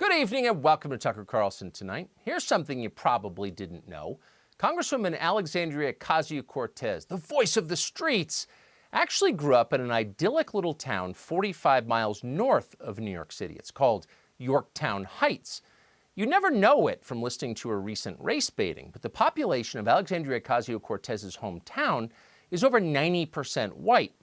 Good evening and welcome to Tucker Carlson Tonight. Here's something you probably didn't know. Congresswoman Alexandria Ocasio-Cortez, the voice of the streets, actually grew up in an idyllic little town 45 miles north of New York City. It's called Yorktown Heights. You never know it from listening to her recent race baiting, but the population of Alexandria Ocasio-Cortez's hometown is over 90% white.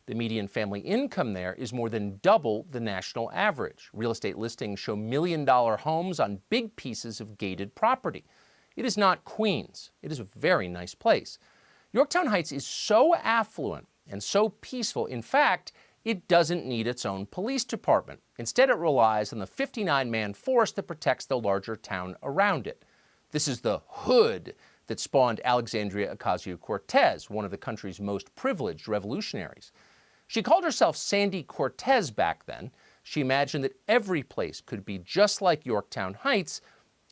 The median family income there is more than double the national average. Real estate listings show million-dollar homes on big pieces of gated property. It is not Queens. It is a very nice place. Yorktown Heights is so affluent and so peaceful. In fact, it doesn't need its own police department. Instead, it relies on the 59-man force that protects the larger town around it. This is the hood that spawned Alexandria Ocasio-Cortez, one of the country's most privileged revolutionaries. She called herself Sandy Cortez back then. She imagined that every place could be just like Yorktown Heights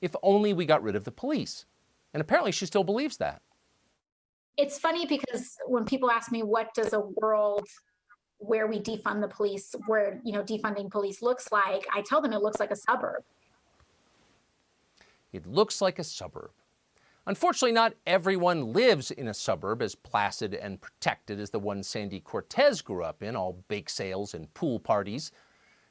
if only we got rid of the police. And apparently she still believes that. It's funny because when people ask me, what does a world where we defund the police, where, defunding police looks like, I tell them it looks like a suburb. It looks like a suburb. Unfortunately, not everyone lives in a suburb as placid and protected as the one Sandy Cortez grew up in, all bake sales and pool parties.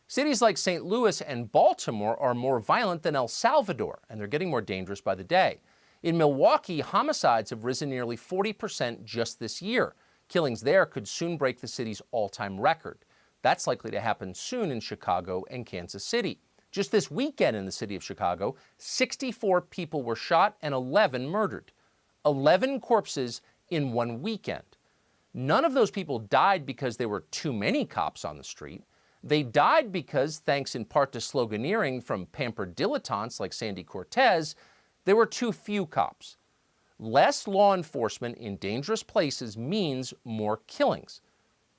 Cities like St. Louis and Baltimore are more violent than El Salvador, and they're getting more dangerous by the day. In Milwaukee, homicides have risen nearly 40% just this year. Killings there could soon break the city's all-time record. That's likely to happen soon in Chicago and Kansas City. Just this weekend in the city of Chicago, 64 people were shot and 11 murdered. 11 corpses in one weekend. None of those people died because there were too many cops on the street. They died because, thanks in part to sloganeering from pampered dilettantes like Sandy Cortez, there were too few cops. Less law enforcement in dangerous places means more killings.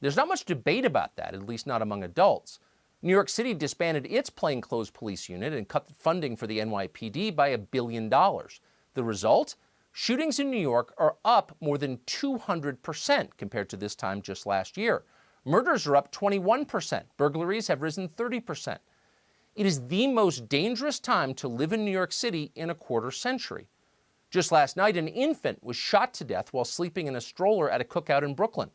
There's not much debate about that, at least not among adults. New York City disbanded its plainclothes police unit and cut funding for the NYPD by $1 billion. The result? Shootings in New York are up more than 200% compared to this time just last year. Murders are up 21%. Burglaries have risen 30%. It is the most dangerous time to live in New York City in a quarter century. Just last night, an infant was shot to death while sleeping in a stroller at a cookout in Brooklyn.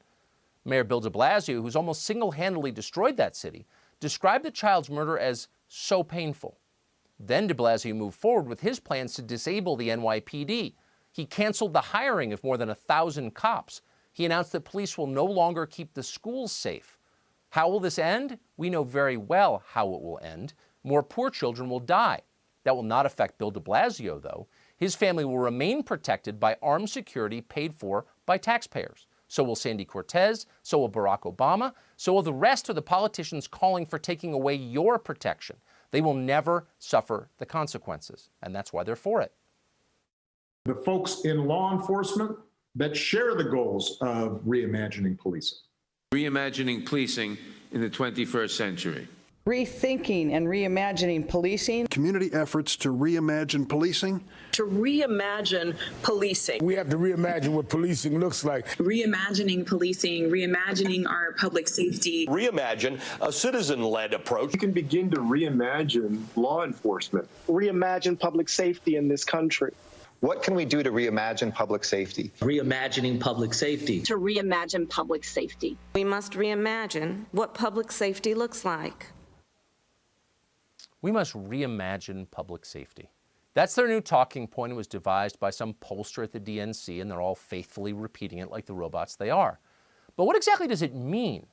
Mayor Bill de Blasio, who's almost single-handedly destroyed that city, described the child's murder as so painful. Then de Blasio moved forward with his plans to disable the NYPD. He canceled the hiring of more than 1,000 cops. He announced that police will no longer keep the schools safe. How will this end? We know very well how it will end. More poor children will die. That will not affect Bill de Blasio, though. His family will remain protected by armed security paid for by taxpayers. So will Sandy Cortez, so will Barack Obama, so will the rest of the politicians calling for taking away your protection. They will never suffer the consequences, and that's why they're for it. The folks in law enforcement that share the goals of reimagining policing. Reimagining policing in the 21st century. Rethinking and reimagining policing. Community efforts to reimagine policing. To reimagine policing. We have to reimagine what policing looks like. Reimagining policing, reimagining our public safety. Reimagine a citizen-led approach. You can begin to reimagine law enforcement. Reimagine public safety in this country. What can we do to reimagine public safety? Reimagining public safety. To reimagine public safety. We must reimagine what public safety looks like. We must reimagine public safety. That's their new talking point. It was devised by some pollster at the DNC, and they're all faithfully repeating it like the robots they are. But what exactly does it mean?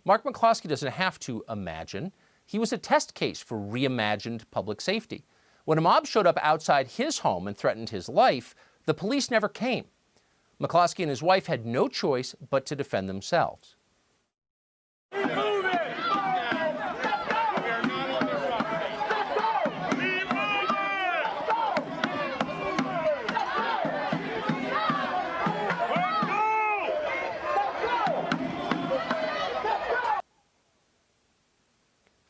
Mark McCloskey doesn't have to imagine. He was a test case for reimagined public safety. When a mob showed up outside his home and threatened his life, the police never came. McCloskey and his wife had no choice but to defend themselves.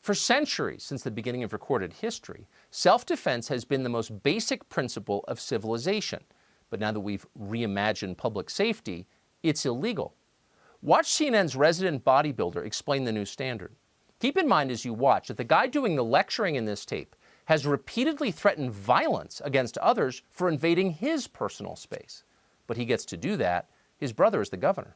For centuries, since the beginning of recorded history, self-defense has been the most basic principle of civilization. But now that we've reimagined public safety, it's illegal. Watch CNN's resident bodybuilder explain the new standard. Keep in mind as you watch that the guy doing the lecturing in this tape has repeatedly threatened violence against others for invading his personal space. But he gets to do that. His brother is the governor.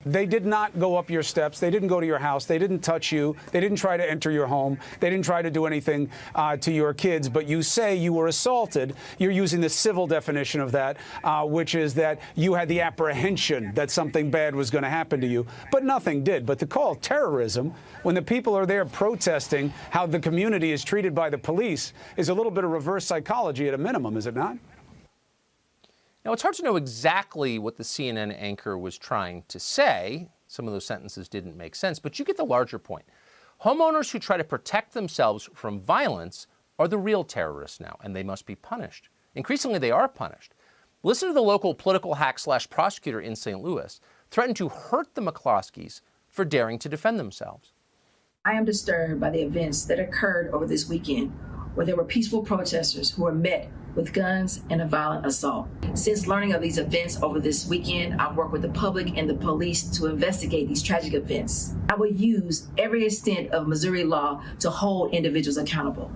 They did not go up your steps. They didn't go to your house. They didn't touch you. They didn't try to enter your home. They didn't try to do anything to your kids. But you say you were assaulted. You're using the civil definition of that, which is that you had the apprehension that something bad was going to happen to you. But nothing did. But to call terrorism when the people are there protesting how the community is treated by the police is a little bit of reverse psychology at a minimum, is it not? Now, it's hard to know exactly what the CNN anchor was trying to say. Some of those sentences didn't make sense, but you get the larger point. Homeowners who try to protect themselves from violence are the real terrorists now, and they must be punished. Increasingly, they are punished. Listen to the local political hack/prosecutor in St. Louis threaten to hurt the McCloskeys for daring to defend themselves. I am disturbed by the events that occurred over this weekend, where there were peaceful protesters who were met with guns and a violent assault. Since learning of these events over this weekend, I've worked with the public and the police to investigate these tragic events. I will use every extent of Missouri law to hold individuals accountable.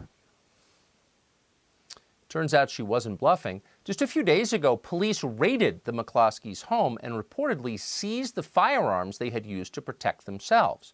Turns out she wasn't bluffing. Just a few days ago, police raided the McCloskeys' home and reportedly seized the firearms they had used to protect themselves.